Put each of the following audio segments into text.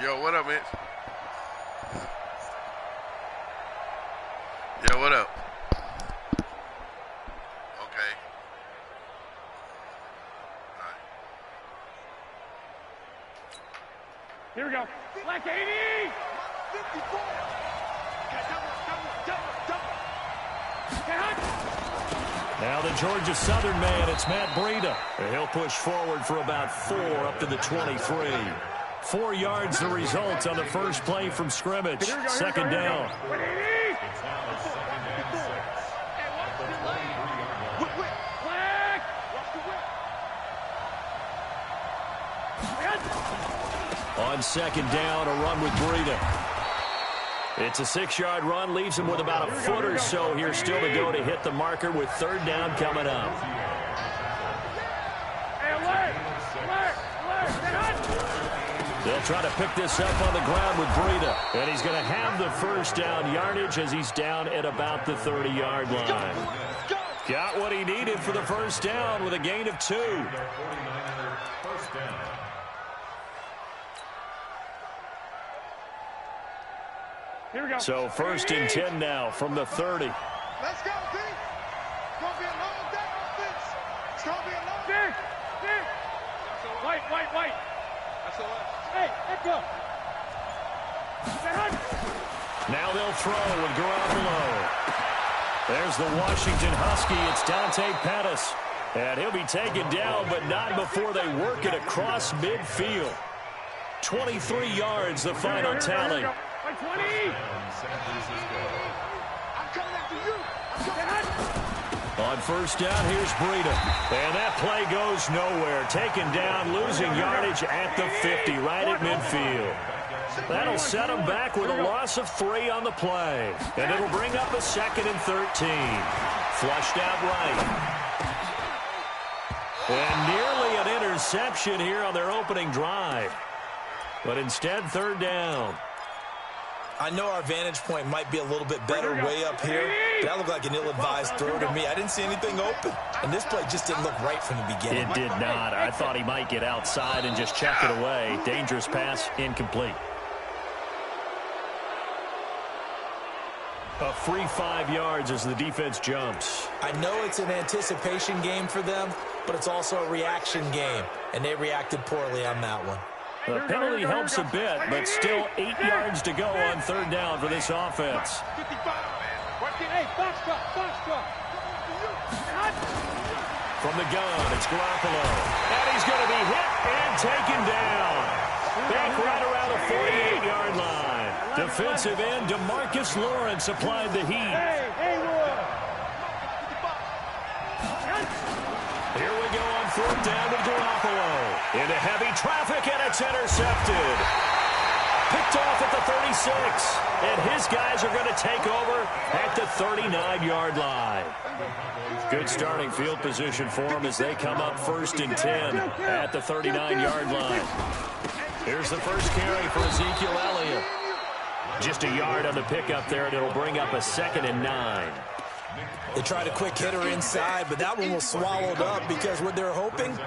Yo, what up, Mitch? Yo, what up? Okay. All right. Here we go. Black 80! 54! Now the Georgia Southern man, it's Matt Breida. He'll push forward for about 4 up to the 23. 4 yards the result on the first play from scrimmage. Second down. On second down, a run with Breida. It's a 6-yard run, leaves him with about a foot or so here still to go to hit the marker with third down coming up. They'll try to pick this up on the ground with Breida. And he's going to have the first down yardage as he's down at about the 30-yard line. Got what he needed for the first down with a gain of 2. Here we go. So first and 10 now from the 30. Let's go, D. It's going to be a long day offense. It's going to be a long day. White. That's all right. Hey, let's go. Now they'll throw with Garoppolo. There's the Washington Husky. It's Dante Pettis. And he'll be taken down, but not before they work it across midfield. 23 yards, the final tally. 20. I'm coming after you. On first down, here's Breida. And that play goes nowhere. Taken down, losing yardage at the 50, right at midfield. That'll set them back with a loss of 3 on the play. And it'll bring up a 2nd and 13. Flushed out right. And nearly an interception here on their opening drive. But instead, third down. I know our vantage point might be a little bit better way up here, but that looked like an ill-advised throw to me. I didn't see anything open, and this play just didn't look right from the beginning. It did not. I thought he might get outside and just check it away. Dangerous pass, incomplete. A free 5 yards as the defense jumps. I know it's an anticipation game for them, but it's also a reaction game, and they reacted poorly on that one. The penalty helps a bit, but still 8 yards to go on third down for this offense. Hey, box truck. From the gun, it's Garoppolo. And he's going to be hit and taken down. Back right around the 48-yard line. Defensive end DeMarcus Lawrence applied the heat. Here we go on fourth down with Garoppolo. Into heavy traffic, and it's intercepted. Picked off at the 36. And his guys are going to take over at the 39-yard line. Good starting field position for them as they come up first and 10 at the 39-yard line. Here's the first carry for Ezekiel Elliott. Just a yard on the pickup there, and it'll bring up a 2nd and 9. They tried a quick hitter inside, but that one was swallowed up because what they're hoping,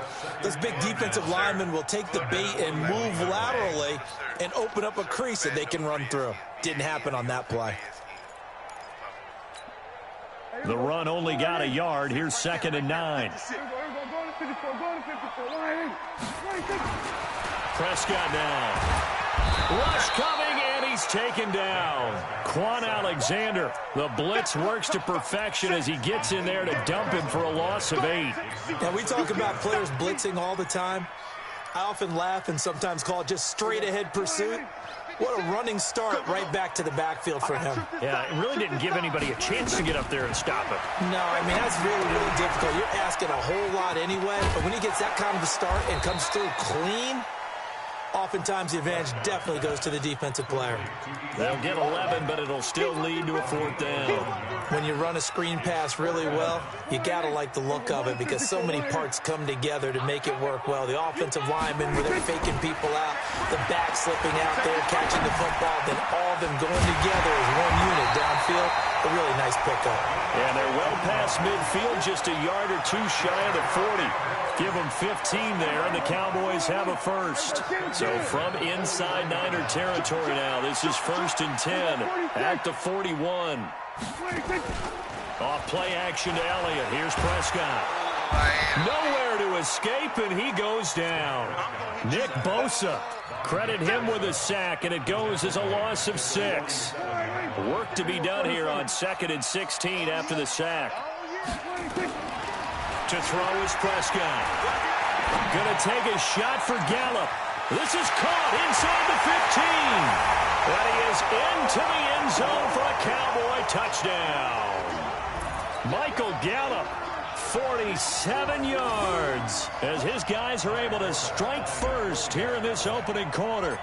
those big defensive linemen will take the bait and move laterally and open up a crease that they can run through. Didn't happen on that play. The run only got a yard. Here's 2nd and 9. Prescott now. Rush coming, and he's taken down. Quan Alexander, the blitz works to perfection as he gets in there to dump him for a loss of 8. Now, we talk about players blitzing all the time. I often laugh and sometimes call it just straight-ahead pursuit. What a running start right back to the backfield for him. Yeah, it really didn't give anybody a chance to get up there and stop it. No, I mean, that's really, really difficult. You're asking a whole lot anyway, but when he gets that kind of a start and comes through clean, oftentimes the advantage definitely goes to the defensive player. They'll get 11, but it'll still lead to a fourth down. When you run a screen pass really well, you got to like the look of it because so many parts come together to make it work well. The offensive linemen, where they're faking people out, the back slipping out there, catching the football, then all of them going together as one unit downfield. a really nice pickup. And they're well past midfield, just a yard or two shy of the 40. Give them 15 there, and the Cowboys have a first. So from inside Niner territory now, this is 1st and 10 at the 41. Off play action to Elliott. Here's Prescott. Nowhere to escape, and he goes down. Nick Bosa, credit him with a sack, and it goes as a loss of 6. Work to be done here on 2nd and 16 after the sack. To throw is Prescott. Going to take a shot for Gallup. This is caught inside the 15. And he is into the end zone for a Cowboy touchdown. Michael Gallup, 47 yards, as his guys are able to strike first here in this opening quarter.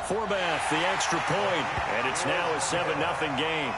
Forbath, the extra point, and it's now a 7-0 game.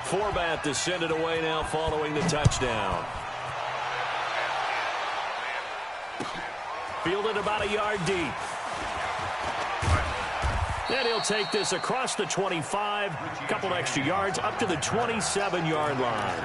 Forbath to send it away now following the touchdown. Fielded about a yard deep. And he'll take this across the 25, a couple extra yards up to the 27-yard line.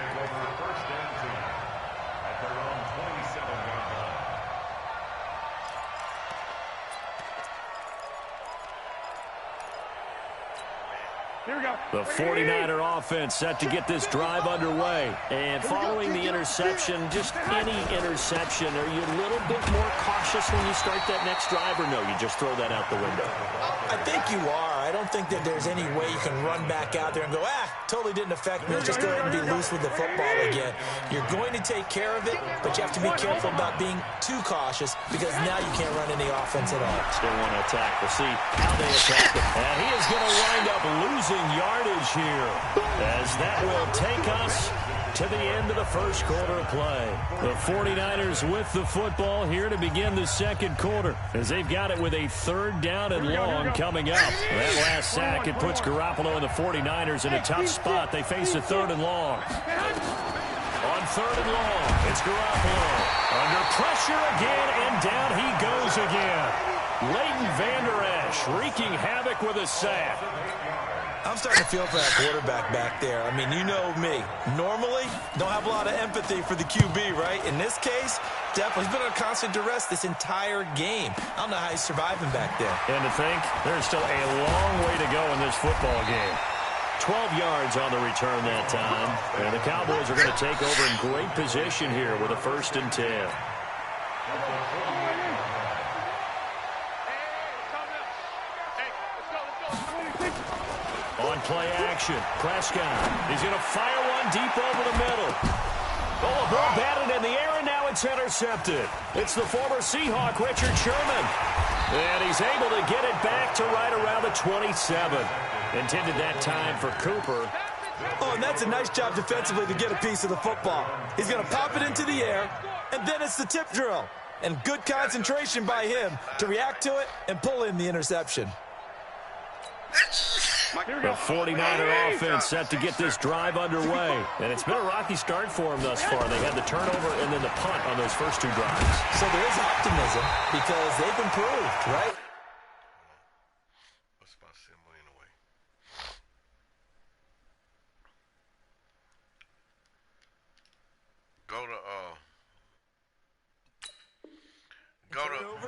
The 49er offense set to get this drive underway. And following the interception, just any interception, are you a little bit more cautious when you start that next drive, or no, you just throw that out the window? I think you are. I don't think that there's any way you can run back out there and go, totally didn't affect me. Let's just go ahead and be loose with the football again. You're going to take care of it, but you have to be careful about being too cautious because now you can't run any offense at all. Still want to attack. We'll see how they attack it. And he is going to wind up losing yardage here, as that will take us to the end of the first quarter of play. The 49ers with the football here to begin the second quarter, as they've got it with a 3rd down and long coming up. That last sack, it puts Garoppolo and the 49ers in a tough spot. They face a 3rd and long. On 3rd and long, it's Garoppolo. Under pressure again, and down he goes again. Leighton Vander Esch wreaking havoc with a sack. I'm starting to feel for that quarterback back there. I mean, you know me. Normally, don't have a lot of empathy for the QB, right? In this case, definitely. He's been on constant duress this entire game. I don't know how he's surviving back there. And to think, there's still a long way to go in this football game. 12 yards on the return that time. And the Cowboys are going to take over in great position here with a 1st and 10. On play action, Prescott. He's going to fire one deep over the middle. Oh, a ball batted in the air, and now it's intercepted. It's the former Seahawk, Richard Sherman. And he's able to get it back to right around the 27. Intended that time for Cooper. Oh, and that's a nice job defensively to get a piece of the football. He's going to pop it into the air, and then it's the tip drill. And good concentration by him to react to it and pull in the interception. The 49er offense set to get this drive underway. And it's been a rocky start for them thus far. They had the turnover and then the punt on those first 2 drives. So there is optimism because they've improved, right? What's my symbol anyway?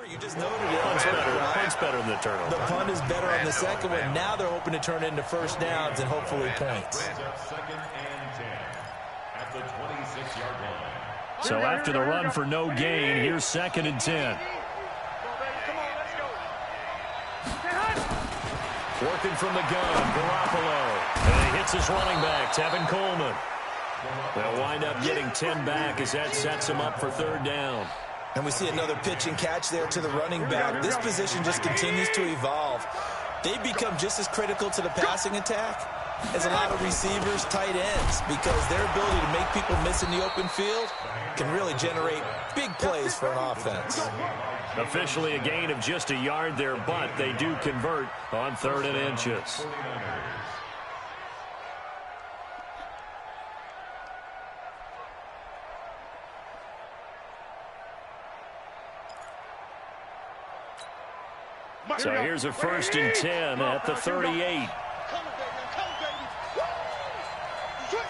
You just noted it. Punt's better than the turnover. The punt is better on the second one. Now they're hoping to turn into first downs and hopefully points. So after the run for no gain, here's 2nd and 10. Working from the gun, Garoppolo. And he hits his running back, Tevin Coleman. They'll wind up getting 10 back as that sets him up for 3rd down. And we see another pitch and catch there to the running back. This position just continues to evolve. They become just as critical to the passing attack is a lot of receivers, tight ends, because their ability to make people miss in the open field can really generate big plays for an offense. Officially a gain of just a yard there, but they do convert on 3rd and inches. So here's a 1st and 10 at the 38.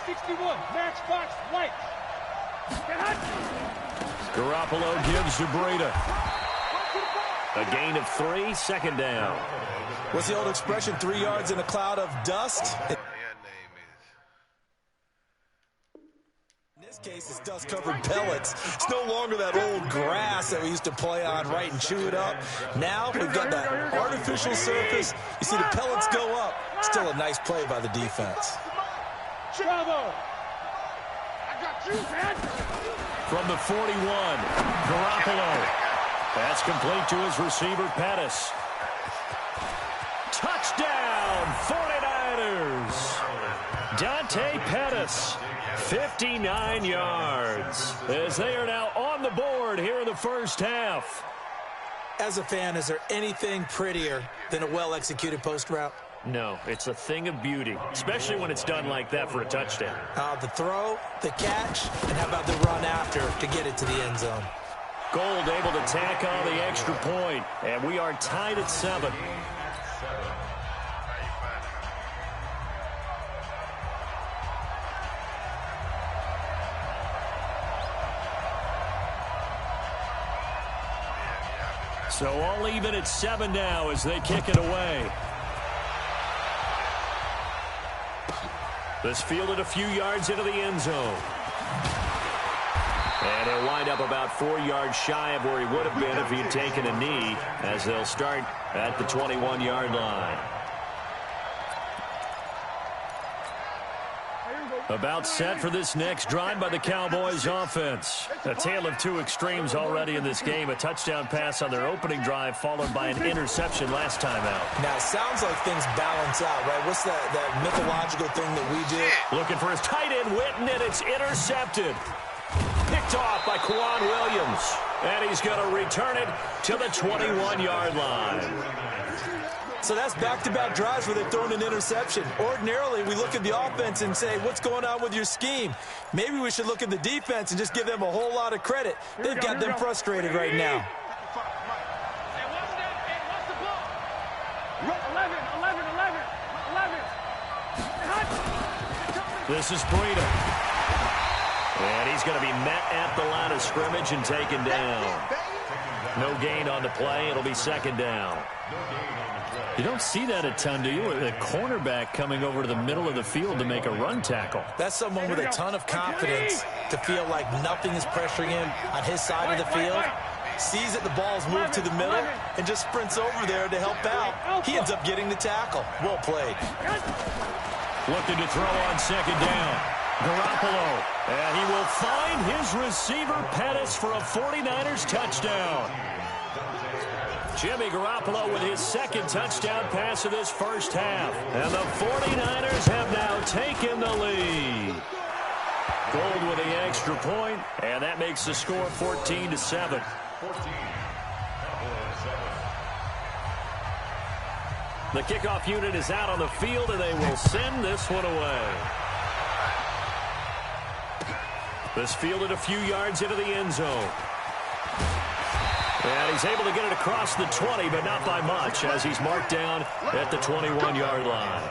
61, match box, white. Garoppolo gives to Breida. A gain of 3, 2nd down. What's the old expression, 3 yards in a cloud of dust? In this case, it's dust-covered pellets. It's no longer that old grass that we used to play on, right, and chew it up. Now we've got that artificial surface. You see the pellets go up. Still a nice play by the defense. Bravo! I got you, man! From the 41, Garoppolo. That's complete to his receiver, Pettis. Touchdown, 49ers! Dante Pettis, 59 yards, as they are now on the board here in the 1st half. As a fan, is there anything prettier than a well-executed post route? No, it's a thing of beauty, especially when it's done like that for a touchdown. The throw, the catch, and how about the run after to get it to the end zone? Gold able to tack on the extra point, and we are tied at 7. So all even at 7 now as they kick it away. This fielded a few yards into the end zone. And he'll wind up about 4 yards shy of where he would have been if he had taken a knee, as they'll start at the 21-yard line. About set for this next drive by the Cowboys offense. A tale of 2 extremes already in this game. A touchdown pass on their opening drive, followed by an interception last time out. Now, it sounds like things balance out, right? What's that mythological thing that we do? Looking for his tight end, Witten, and it's intercepted. Picked off by Quan Williams. And he's going to return it to the 21-yard line. So that's back-to-back drives where they've thrown an interception. Ordinarily, we look at the offense and say, what's going on with your scheme? Maybe we should look at the defense and just give them a whole lot of credit. They've got them frustrated right now. 11. This is Breida. And he's going to be met at the line of scrimmage and taken down. No gain on the play. It'll be 2nd down. You don't see that a ton, do you? A cornerback coming over to the middle of the field to make a run tackle. That's someone with a ton of confidence to feel like nothing is pressuring him on his side of the field. Sees that the ball's moved to the middle and just sprints over there to help out. He ends up getting the tackle. Well played. Looking to throw on 2nd down. Garoppolo. And he will find his receiver, Pettis, for a 49ers touchdown. Jimmy Garoppolo with his 2nd touchdown pass of this 1st half. And the 49ers have now taken the lead. Gold with the extra point, and that makes the score 14-7. The kickoff unit is out on the field, and they will send this one away. This fielded a few yards into the end zone. And he's able to get it across the 20, but not by much, as he's marked down at the 21-yard line.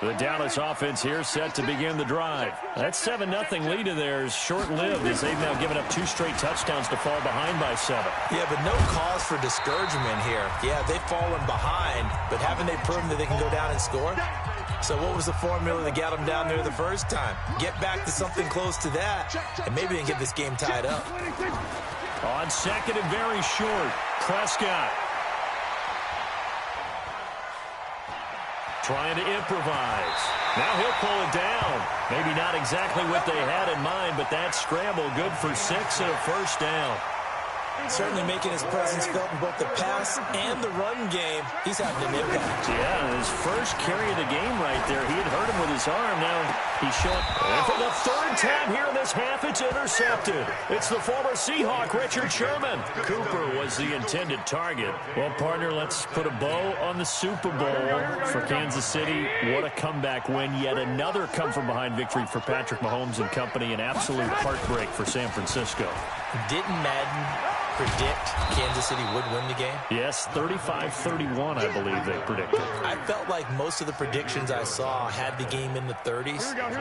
The Dallas offense here set to begin the drive. That 7-0 lead of theirs short-lived, as they've now given up 2 straight touchdowns to fall behind by 7. Yeah, but no cause for discouragement here. Yeah, they've fallen behind, but haven't they proven that they can go down and score? So what was the formula that got them down there the first time? Get back to something close to that, and maybe they can get this game tied up. On 2nd and very short, Prescott. Trying to improvise. Now he'll pull it down. Maybe not exactly what they had in mind, but that scramble good for 6 and a 1st down. Certainly making his presence felt in both the pass and the run game. He's having an impact. Yeah, his first carry of the game right there. He had hurt him with his arm. Now he's showing. And for the third time here in this half, it's intercepted. It's the former Seahawk, Richard Sherman. Cooper was the intended target. Well, partner, let's put a bow on the Super Bowl for Kansas City. What a comeback win. Yet another come-from-behind victory for Patrick Mahomes and company. An absolute heartbreak for San Francisco. Didn't Madden predict Kansas City would win the game? Yes, 35-31, I believe they predicted. I felt like most of the predictions I saw had the game in the 30s,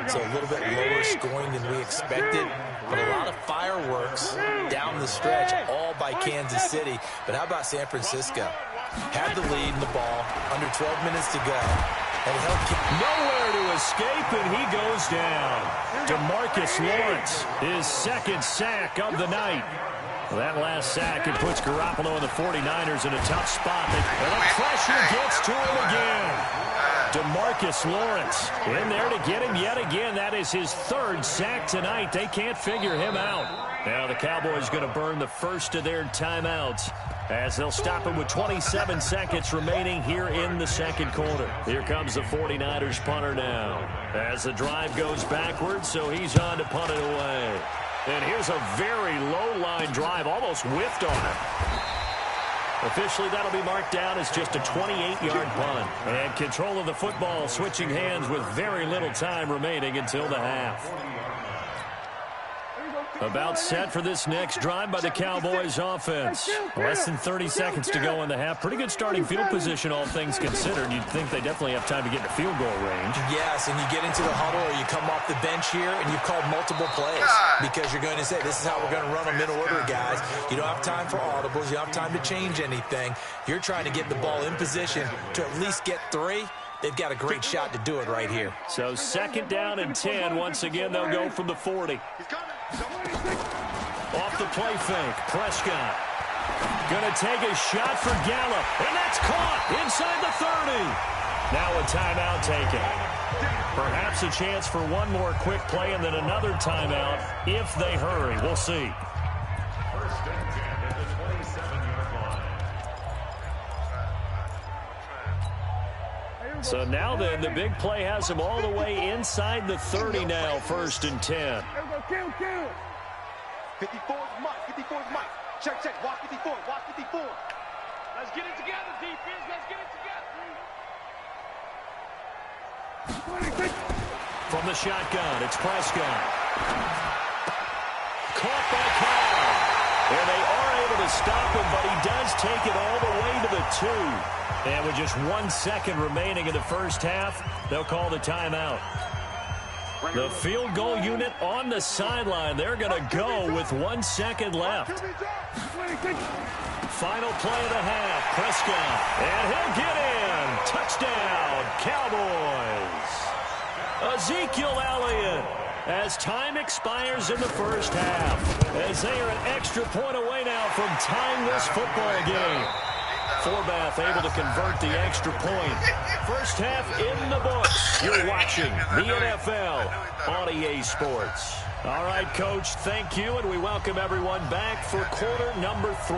so a little bit lower scoring than we expected, but a lot of fireworks down the stretch, all by Kansas City. But how about San Francisco? Had the lead in the ball, under 12 minutes to go, and nowhere to escape, and he goes down. DeMarcus Lawrence, his second sack of the night. Well, that last sack, it puts Garoppolo and the 49ers in a tough spot. And the pressure gets to him again. DeMarcus Lawrence in there to get him yet again. That is his third sack tonight. They can't figure him out. Now the Cowboys going to burn the first of their timeouts as they'll stop him with 27 seconds remaining here in the second quarter. Here comes the 49ers punter now as the drive goes backwards, so he's on to punt it away. And here's a very low-line drive, almost whiffed on him. Officially, that'll be marked down as just a 28-yard punt. And control of the football switching hands with very little time remaining until the half. About set for this next drive by the Cowboys offense. Less than 30 seconds to go in the half. Pretty good starting field position, all things considered. You'd think they definitely have time to get in field goal range. Yes, and you get into the huddle or you come off the bench here and you've called multiple plays because you're going to say, this is how we're going to run them in order, guys. You don't have time for audibles. You don't have time to change anything. You're trying to get the ball in position to at least get 3. They've got a great shot to do it right here. So second down and 10. Once again, they'll go from the 40. Off the play fake, Prescott. Gonna take a shot for Gallup, and that's caught inside the 30. Now a timeout taken. Perhaps a chance for one more quick play and then another timeout if they hurry. We'll see. So now then, the big play has him all the way inside the 30 now, 1st and 10. 54 is Mike. 54 is Mike. Check, check. Walk 54. Walk 54. Let's get it together, defense. Let's get it together. From the shotgun, it's Prescott. Caught by Cobb. And they are able to stop him, but he does take it all the way to the 2. And with just 1 second remaining in the first half, they'll call the timeout. The field goal unit on the sideline. They're going to go with 1 second left. Final play of the half. Prescott. And he'll get in. Touchdown, Cowboys. Ezekiel Elliott. As time expires in the first half. As they are an extra point away now from tying this football game. Forbath able to convert the extra point. First half in the books. You're watching the NFL on EA Sports. All right, Coach, thank you, and we welcome everyone back for quarter number 3.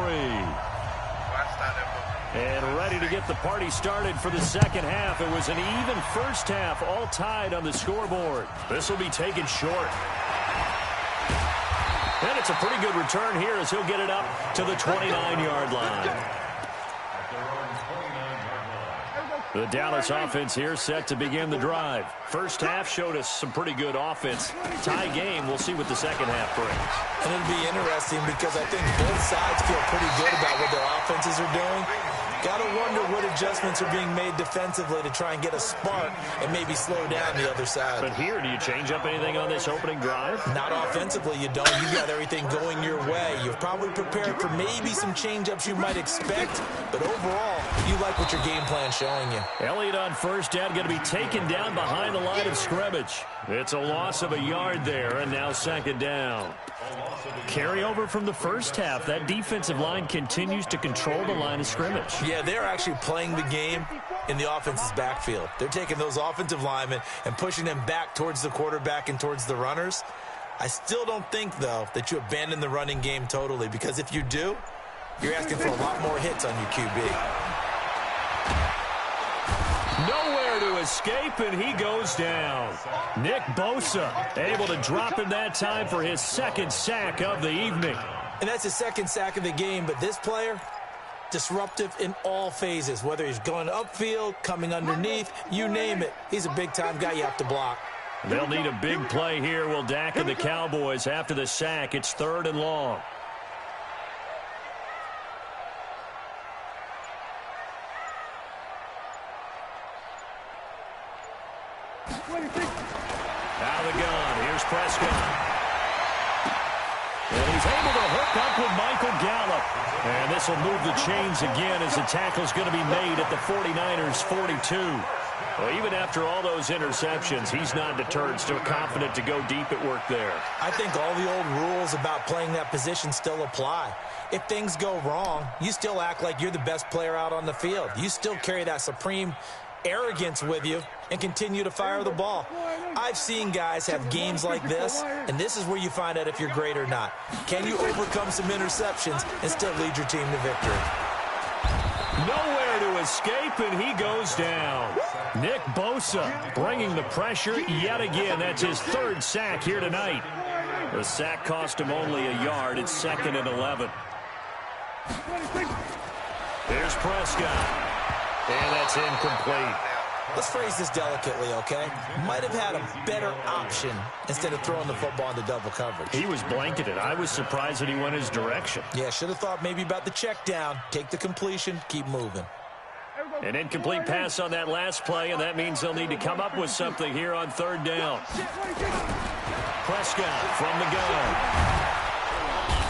And ready to get the party started for the second half. It was an even first half, all tied on the scoreboard. This will be taken short. And it's a pretty good return here as he'll get it up to the 29-yard line. The Dallas offense here set to begin the drive. First half showed us some pretty good offense. Tie game, we'll see what the second half brings. And it'll be interesting because I think both sides feel pretty good about what their offenses are doing. Got to wonder what adjustments are being made defensively to try and get a spark and maybe slow down the other side. But here, do you change up anything on this opening drive? Not offensively, you don't. You got everything going your way. You've probably prepared for maybe some change-ups you might expect, but overall, you like what your game plan's showing you. Elliott on first down, going to be taken down behind the line of scrimmage. It's a loss of a yard there, and now second down. Carry over from the first half. That defensive line continues to control the line of scrimmage. Yeah, they're actually playing the game in the offense's backfield. They're taking those offensive linemen and pushing them back towards the quarterback and towards the runners. I still don't think, though, that you abandon the running game totally, because if you do, you're asking for a lot more hits on your QB. Nowhere to escape, and he goes down. Nick Bosa able to drop him that time for his second sack of the evening. And that's his second sack of the game, but this player, disruptive in all phases, whether he's going upfield, coming underneath, you name it. He's a big-time guy you have to block. They'll need a big play here. Will Dak and the Cowboys after the sack. It's 3rd and long. Out of the gun. Here's Prescott. And he's able to hook up with Michael Gallup. And this will move the chains again as the tackle's going to be made at the 49ers' 42. Well, even after all those interceptions, he's not deterred, still confident to go deep at work there. I think all the old rules about playing that position still apply. If things go wrong, you still act like you're the best player out on the field. You still carry that supreme arrogance with you and continue to fire the ball. I've seen guys have games like this, and this is where you find out if you're great or not. Can you overcome some interceptions and still lead your team to victory? Nowhere to escape, and he goes down. Nick Bosa bringing the pressure yet again. That's his 3rd sack here tonight. The sack cost him only a yard. It's 2nd and 11. Here's Prescott. And that's incomplete. Let's phrase this delicately, okay? Might have had a better option instead of throwing the football into double coverage. He was blanketed. I was surprised that he went his direction. Yeah, should have thought maybe about the check down, take the completion, keep moving. An incomplete pass on that last play, and that means they'll need to come up with something here on 3rd down. Prescott from the gun.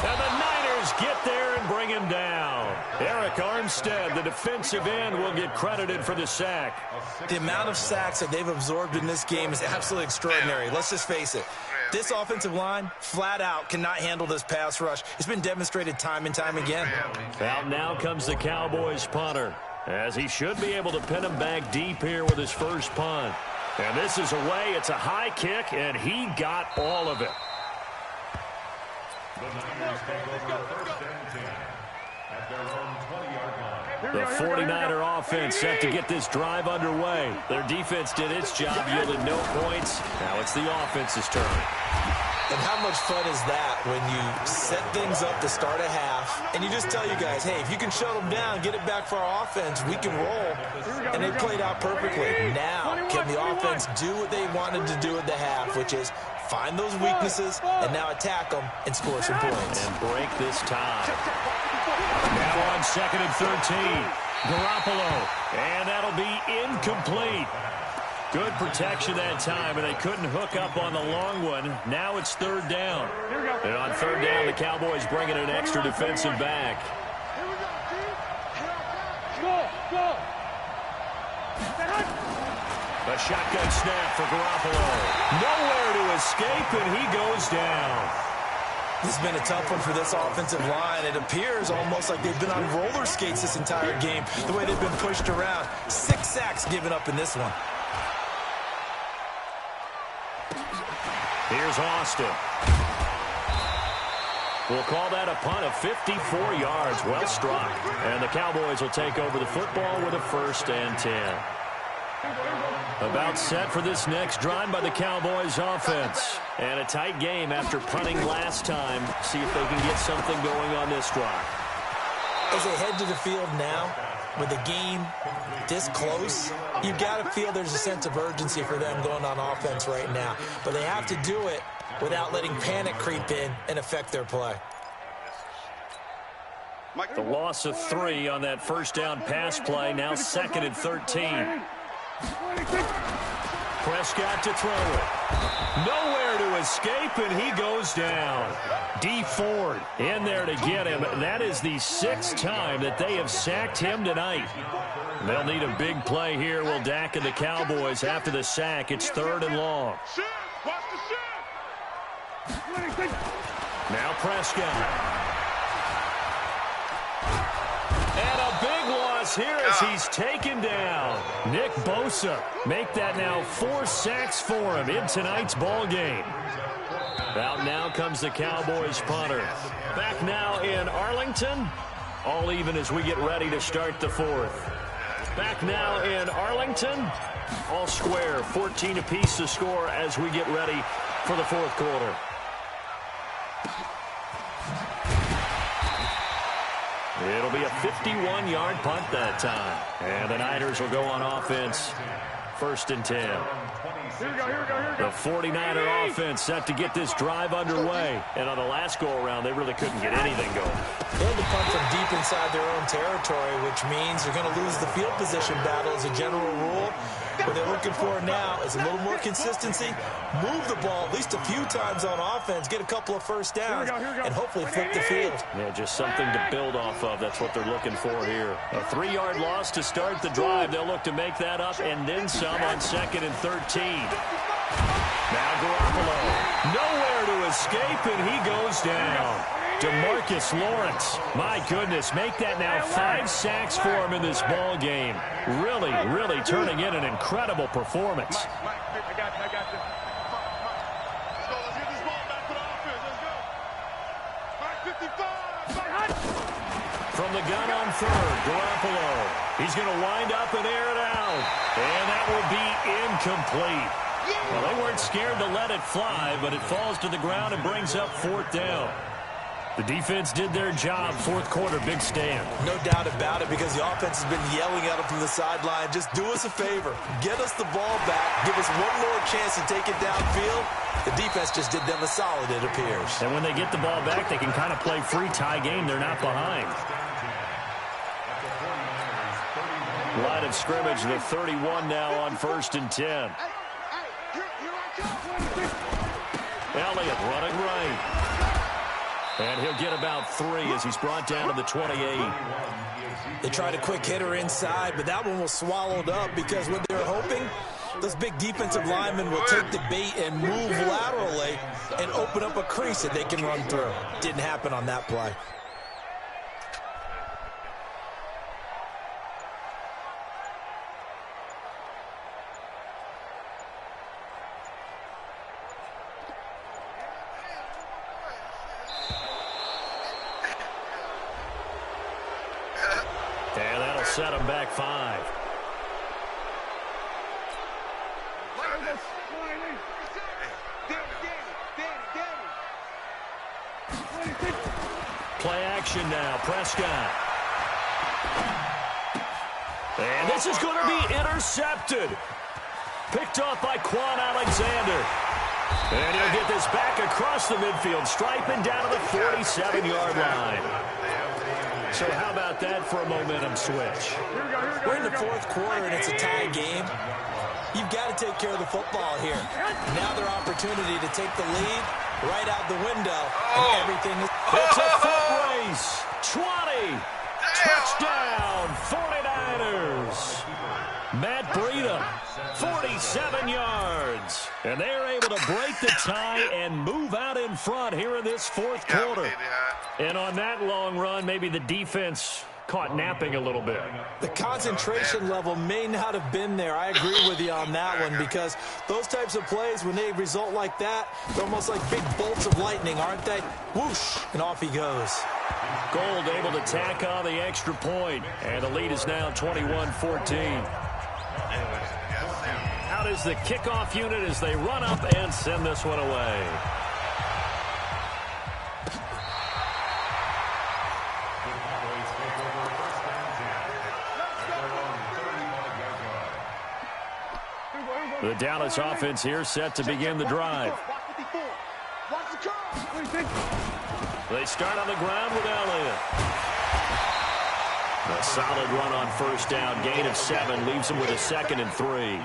And the Niners get there and bring him down. Eric Armstead, the defensive end, will get credited for the sack. The amount of sacks that they've absorbed in this game is absolutely extraordinary. Let's just face it. This offensive line, flat out, cannot handle this pass rush. It's been demonstrated time and time again. Out now comes the Cowboys punter, as he should be able to pin him back deep here with his first punt. And this is away. It's a high kick, and he got all of it. The 49er offense set to get this drive underway. Their defense did its job, yielded no points. Now it's the offense's turn. And how much fun is that when you set things up to start a half, and you just tell you guys, hey, if you can shut them down, get it back for our offense, we can roll. And they played out perfectly. Now, can the offense do what they wanted to do at the half, which is find those weaknesses and now attack them and score some points. And break this tie. Now on 2nd and 13. Garoppolo. And that'll be incomplete. Good protection that time, and they couldn't hook up on the long one. Now it's 3rd down. And on 3rd down, the Cowboys bring in an extra defensive back. A shotgun snap for Garoppolo. Nowhere to escape, and he goes down. This has been a tough one for this offensive line. It appears almost like they've been on roller skates this entire game, the way they've been pushed around. 6 sacks given up in this one. Here's Austin. We'll call that a punt of 54 yards. Well struck. And the Cowboys will take over the football with a 1st and 10. About set for this next drive by the Cowboys offense. And a tight game after punting last time. See if they can get something going on this drive. As they head to the field now, with the game this close, you've got to feel there's a sense of urgency for them going on offense right now. But they have to do it without letting panic creep in and affect their play. The loss of 3 on that 1st down pass play. Now 2nd and 13. Prescott to throw it. Nowhere to escape, and he goes down. D. Ford in there to get him. That is the 6th time that they have sacked him tonight. They'll need a big play here. Will Dak and the Cowboys after the sack. It's 3rd and long. Now Prescott. And a big loss here as he's taken down. Nick Bosa make that now 4 sacks for him in tonight's ball game. Out now comes the Cowboys punter. Back now in Arlington. All even as we get ready to start the fourth. Back now in Arlington. All square, 14 apiece to score as we get ready for the fourth quarter. It'll be a 51-yard punt that time. And the Niners will go on offense. 1st and 10. Here we go. The 49er offense set to get this drive underway. And on the last go-around, they really couldn't get anything going. They had to punt from deep inside their own territory, which means they're going to lose the field position battle as a general rule. What they're looking for now is a little more consistency, move the ball at least a few times on offense, get a couple of first downs, and hopefully flip the field. Yeah, just something to build off of. That's what they're looking for here. A 3-yard loss to start the drive. They'll look to make that up and then some on 2nd and 13. Now Garoppolo. Nowhere to escape, and he goes down. DeMarcus Lawrence. My goodness, make that now 5 sacks for him in this ball game. Really, really turning in an incredible performance. I got you. Let's get this ball back to the offense. Let's go. Mike 55. From the gun on 3rd, Garoppolo. He's going to wind up and air it out. And that will be incomplete. Well, they weren't scared to let it fly, but it falls to the ground and brings up 4th down. The defense did their job. 4th quarter, big stand. No doubt about it, because the offense has been yelling at them from the sideline. Just do us a favor. Get us the ball back. Give us one more chance to take it downfield. The defense just did them a solid, it appears. And when they get the ball back, they can kind of play free tie game. They're not behind. Line of scrimmage, the 31 now on 1st and 10. Elliott running right. And he'll get about 3 as he's brought down to the 28. They tried a quick hitter inside, but that one was swallowed up because what they're hoping, those big defensive linemen will take the bait and move laterally and open up a crease that they can run through. Didn't happen on that play. And that'll set him back 5. Play action now, Prescott. And this is going to be intercepted. Picked off by Quan Alexander. And he'll get this back across the midfield stripe and down to the 47-yard line. So how about that for a momentum switch? We're in the 4th quarter, and it's a tie game. You've got to take care of the football here. Now their opportunity to take the lead right out the window, and everything is... It's a foot race. 20. Touchdown, 49ers. Matt Breida, 47 yards. And they're able to break the tie and move out in front here in this 4th quarter. And on that long run, maybe the defense caught napping a little bit. The concentration level may not have been there. I agree with you on that one, because those types of plays, when they result like that, they're almost like big bolts of lightning, aren't they? Whoosh, and off he goes. Gold able to tack on the extra point, and the lead is now 21-14. Out is the kickoff unit as they run up and send this one away. The Dallas offense here set to begin the drive. They start on the ground with Elliott. A solid run on 1st down. Gain of 7 leaves them with a 2nd and 3.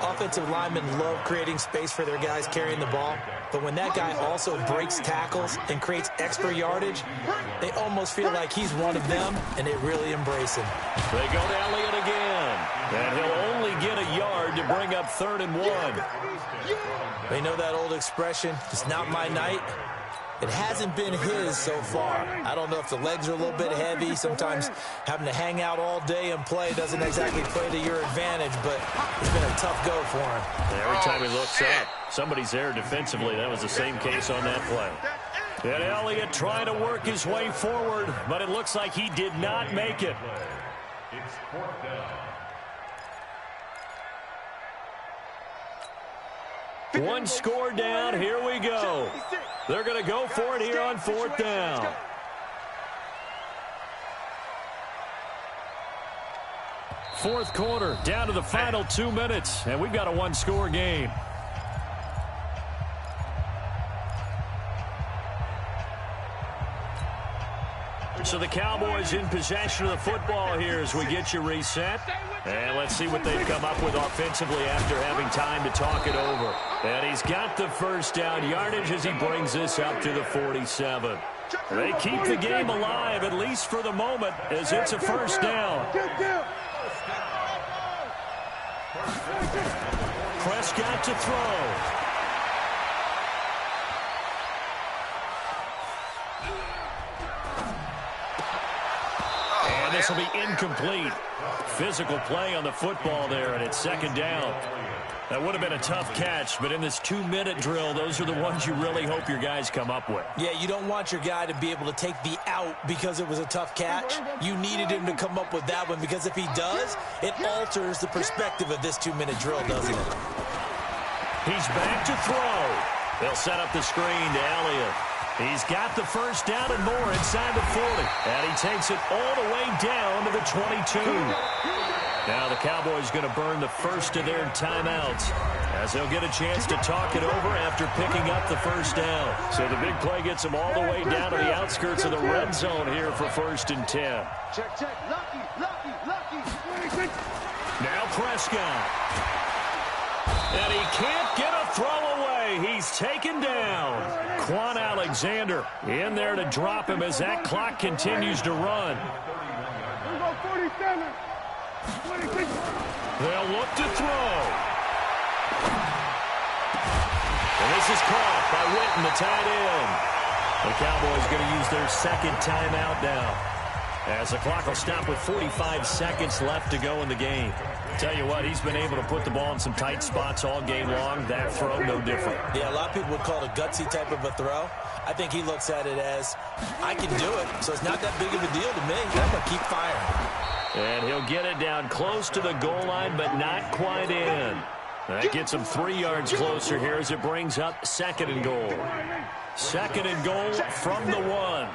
Offensive linemen love creating space for their guys carrying the ball, but when that guy also breaks tackles and creates extra yardage, they almost feel like he's one of them, and they really embrace him. They go to Elliott again, and he'll only get a yard to bring up 3rd and 1. They know that old expression, it's not my night. It hasn't been his so far. I don't know if the legs are a little bit heavy. Sometimes having to hang out all day and play doesn't exactly play to your advantage, but it's been a tough go for him. Every time he looks up, somebody's there defensively. That was the same case on that play. And Elliott trying to work his way forward, but it looks like he did not make it. It's fourth down. One score down. Here we go. They're going to go for it here on fourth down. Fourth quarter, down to the final 2 minutes, and we've got a one-score game. So the Cowboys in possession of the football here as we get you reset. And let's see what they've come up with offensively after having time to talk it over. And he's got the first down yardage as he brings this up to the 47. They keep the game alive, at least for the moment, as it's a first down. Prescott to throw. This will be incomplete. Physical play on the football there, and it's second down. That would have been a tough catch, but in this 2-minute drill, those are the ones you really hope your guys come up with. Yeah, you don't want your guy to be able to take the out because it was a tough catch. You needed him to come up with that one, because if he does, it alters the perspective of this 2-minute drill, doesn't it? He's back to throw. They'll set up the screen to Elliott. He's got the first down and more inside the 40. And he takes it all the way down to the 22. Now the Cowboys going to burn the first of their timeouts as they'll get a chance to talk it over after picking up the first down. So the big play gets them all the way down to the outskirts of the red zone here for 1st and 10. Check, check. Lucky. Now Prescott. And he can't get a throw away. He's taken down. Quan Alexander in there to drop him as that clock continues to run. They'll look to throw. And this is caught by Witten, the tight end. The Cowboys going to use their second timeout now, as the clock will stop with 45 seconds left to go in the game. Tell you what, he's been able to put the ball in some tight spots all game long. That throw, no different. Yeah, a lot of people would call it a gutsy type of a throw. I think he looks at it as, I can do it, so it's not that big of a deal to me. I'm going to keep firing. And he'll get it down close to the goal line, but not quite in. That gets him 3 yards closer here as it brings up 2nd and goal. 2nd and goal from the 1.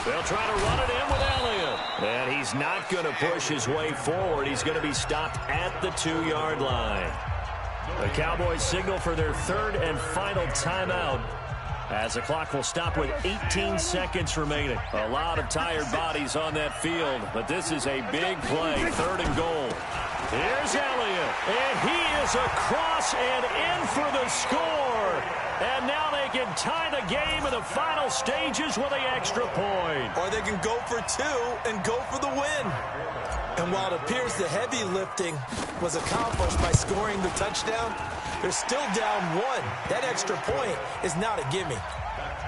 They'll try to run it in with Elliott. And he's not going to push his way forward. He's going to be stopped at the 2-yard line. The Cowboys signal for their 3rd and final timeout, as the clock will stop with 18 seconds remaining. A lot of tired bodies on that field, but this is a big play. 3rd and goal. Here's Elliott, and he is across and in for the score. And now they can tie the game in the final stages with an extra point. Or they can go for 2 and go for the win. And while it appears the heavy lifting was accomplished by scoring the touchdown, they're still down 1. That extra point is not a gimme.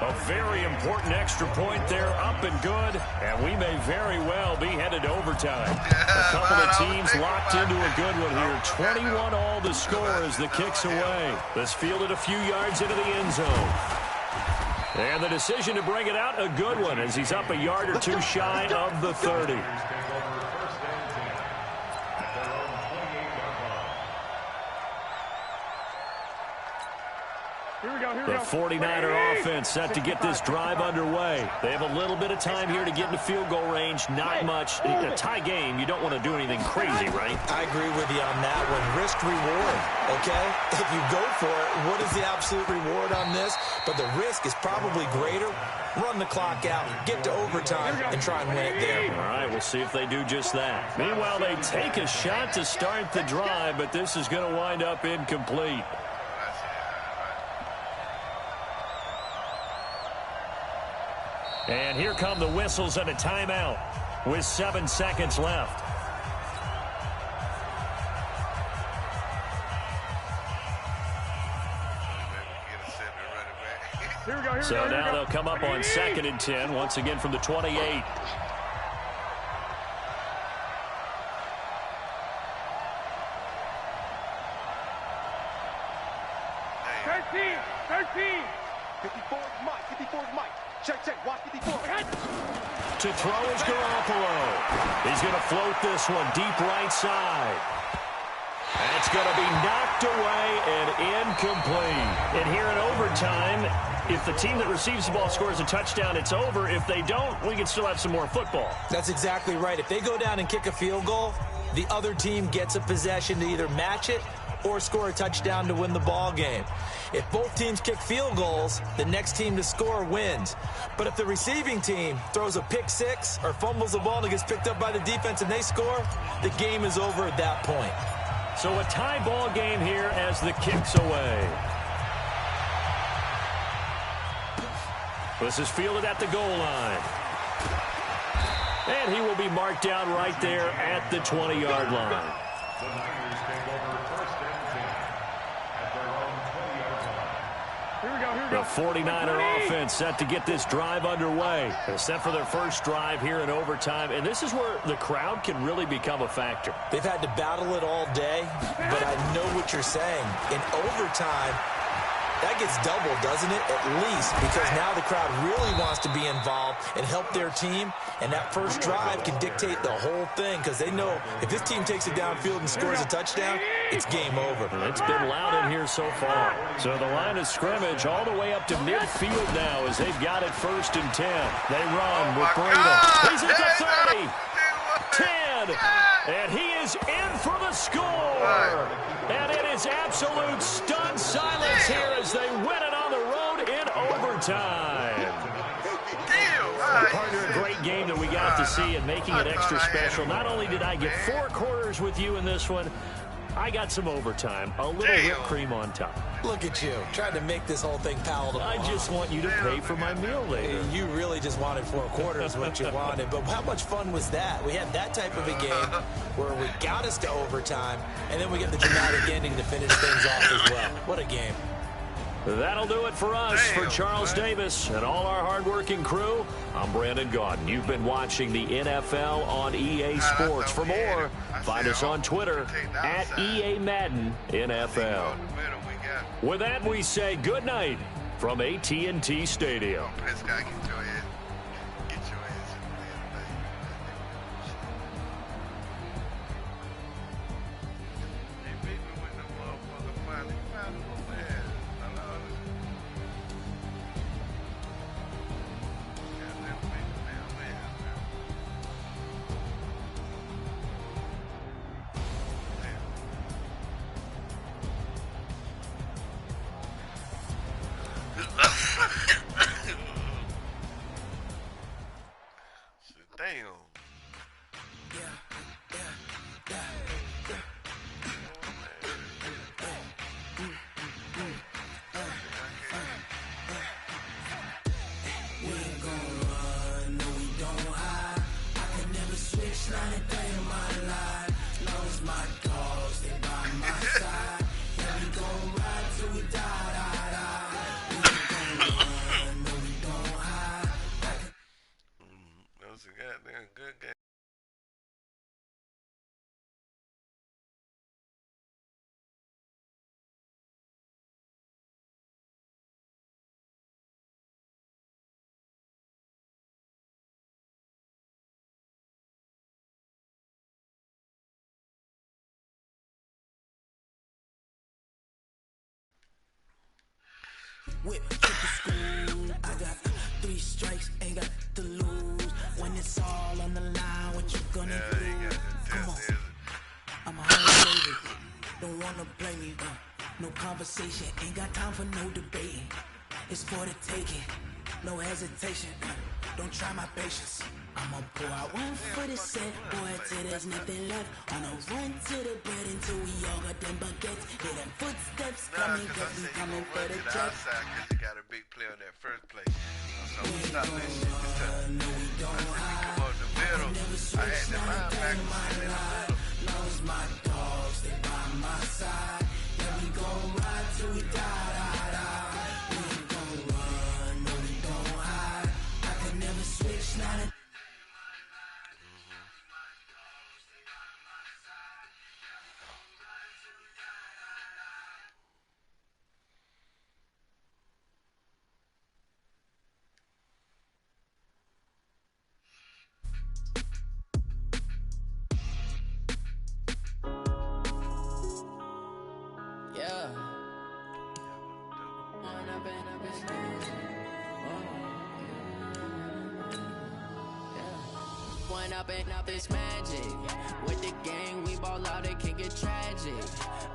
A very important extra point there, up and good, and we may very well be headed to overtime. A couple of teams locked into a good one here. 21 all the score as the kick's away. This fielded a few yards into the end zone. And the decision to bring it out, a good one, as he's up a yard or 2 shy of the 30. The 49er offense set to get this drive underway. They have a little bit of time here to get into field goal range. Not much. In a tie game, you don't want to do anything crazy, right? I agree with you on that one. Risk reward, okay? If you go for it, what is the absolute reward on this? But the risk is probably greater. Run the clock out, get to overtime, and try and win it there. All right, we'll see if they do just that. Meanwhile, they take a shot to start the drive, but this is going to wind up incomplete. And here come the whistles and a timeout with 7 seconds left. Get a set to run it back. Here we go. So now they'll come up on 2nd and 10, once again from the 28. 13. 54 Mike. 54 Mike. Check. Watch 54. To throw is Garoppolo. He's going to float this one deep right side. That's going to be knocked away and incomplete. And here in overtime, if the team that receives the ball scores a touchdown, it's over. If they don't, we can still have some more football. That's exactly right. If they go down and kick a field goal, the other team gets a possession to either match it or score a touchdown to win the ball game. If both teams kick field goals, the next team to score wins. But if the receiving team throws a pick six or fumbles the ball and it gets picked up by the defense and they score, the game is over at that point. So a tie ball game here as the kick's away. This is fielded at the goal line. And he will be marked down right there at the 20-yard line. The 49er offense set to get this drive underway. They're set for their first drive here in overtime, and this is where the crowd can really become a factor. They've had to battle it all day, but I know what you're saying. In overtime, that gets doubled, doesn't it? At least, because now the crowd really wants to be involved and help their team, and that first drive can dictate the whole thing because they know if this team takes it downfield and scores a touchdown, it's game over. It's been loud in here so far. So the line of scrimmage all the way up to midfield now as they've got it 1st and 10. They run with Breda. He's at the 30, 10, and he is in for the score. And it is absolute stunned silence here as they win it on the road in overtime. Partner, a great game that we got to see and making it extra special. Not only did I get 4 quarters with you in this one, I got some overtime, a little whipped cream on top. Look at you, trying to make this whole thing palatable. I just want you to pay for my meal later. You really just wanted 4 quarters, what you wanted. But how much fun was that? We had that type of a game where we got us to overtime, and then we get the dramatic ending to finish things off as well. What a game. That'll do it for us. For Charles Davis and all our hardworking crew, I'm Brandon Gaudin. You've been watching the NFL on EA Sports. For more, find us on Twitter at EA Madden NFL. With that, we say good night from AT&T Stadium. Damn. That was a goddamn good game. Whip to the school, I got 3 strikes, ain't got to lose. When it's all on the line, what you gonna do? Come on, I'm a hard baby, don't wanna play me, no conversation, ain't got time for no debating. It's for the taking, no hesitation, don't try my patience. I'ma pour out 1 for the set, boy, till there's nothing left. On a run to the bed until we all got them baguettes. Hear them footsteps coming, cause we coming for the jet. Outside because you got a big play on that first play. So we stop that shit. Come on the middle. I had the linebacker in the middle. Lost my dogs, they by my side. Yeah, we gon' ride till we die, die, die. We ain't gon' run, Point up this magic. With the gang, we ball out, it can get tragic.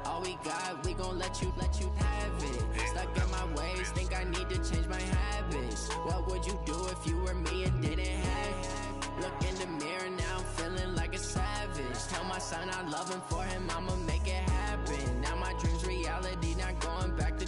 All we got, we gon' let you have it. Stuck in my ways, think I need to change my habits. What would you do if you were me and didn't have it? Look in the mirror now, I'm feeling like a savage. Tell my son I love him, for him I'ma make it happen. Now my dream's reality, not going back to.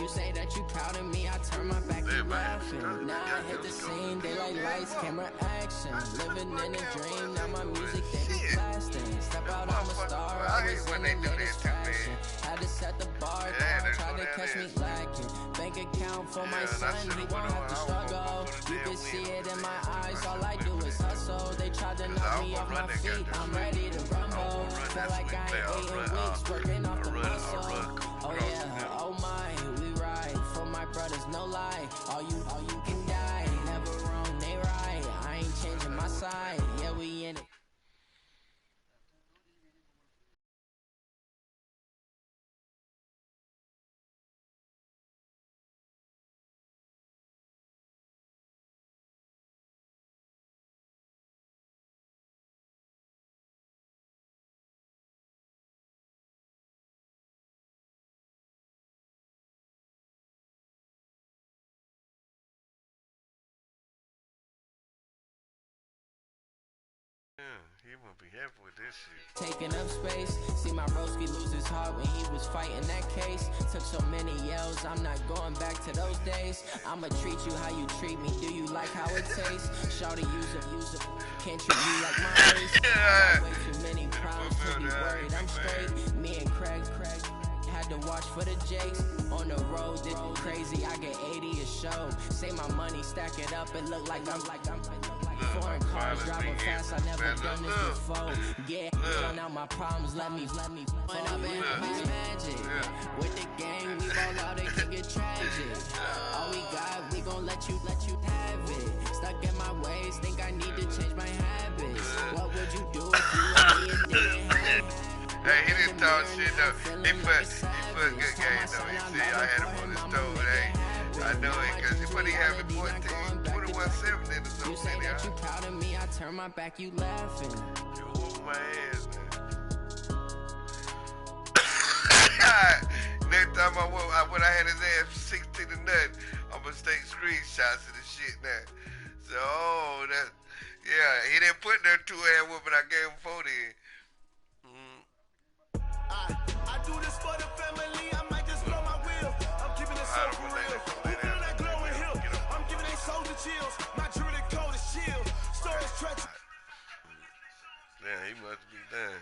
You say that you proud of me, I turn my back and laughing. Now I hit the scene, daylight lights, camera action. Living in a dream, now my music they be blasting. Step out, I'm a star, always in the latest fashion. Had to set the bar, tried to catch me lacking. Bank account for my son, he won't have to struggle. You can see it in my eyes, all I do is hustle. They tried to knock me off my feet, I'm ready to rumble. Feel like I ain't 8 weeks, working off the muscle. Oh yeah, oh my, we ride for my brothers, no lie. All you can die, never wrong, they right. I ain't changing my side, yeah, we in it. He won't be happy with this shit. Taking up space, see my broski lose his heart when he was fighting that case. Took so many yells, I'm not going back to those days. I'ma treat you how you treat me, do you like how it tastes? Shawty use it, can't treat me like my race. I got way too many problems to be worried, I'm straight. Me and Craig had to watch for the Jakes. On the road, this crazy, I get 80 a show. Say my money, stack it up, it look like I'm foreign cars driving fast, I never done this before. Yeah, run out my problems, let me point up in magic. With the gang, we ball out, it can get tragic. All we got, we gon' let you have it. Stuck in my ways, think I need to change my habits. What would you do if you were me and didn't have it? Hey, he didn't talk shit though. He put good game though. He said I had him on the stove. Hey, I know it because when he had me 14, 21-7 in the zone. You say that you proud of me, I turn my back, you laughing. You whoop my ass, man. Next time when I had his ass 16 to nothing, I'm gonna take screenshots of the shit now. So, yeah, he didn't put no 2-hand whooping. I gave him 40. I do this for the family, I might just blow my wheel. I'm keeping it so for real. Who feel that glowing hill? I'm giving they soldier chills. My jewelry code is chill. Storage stretch. Yeah, he must be done.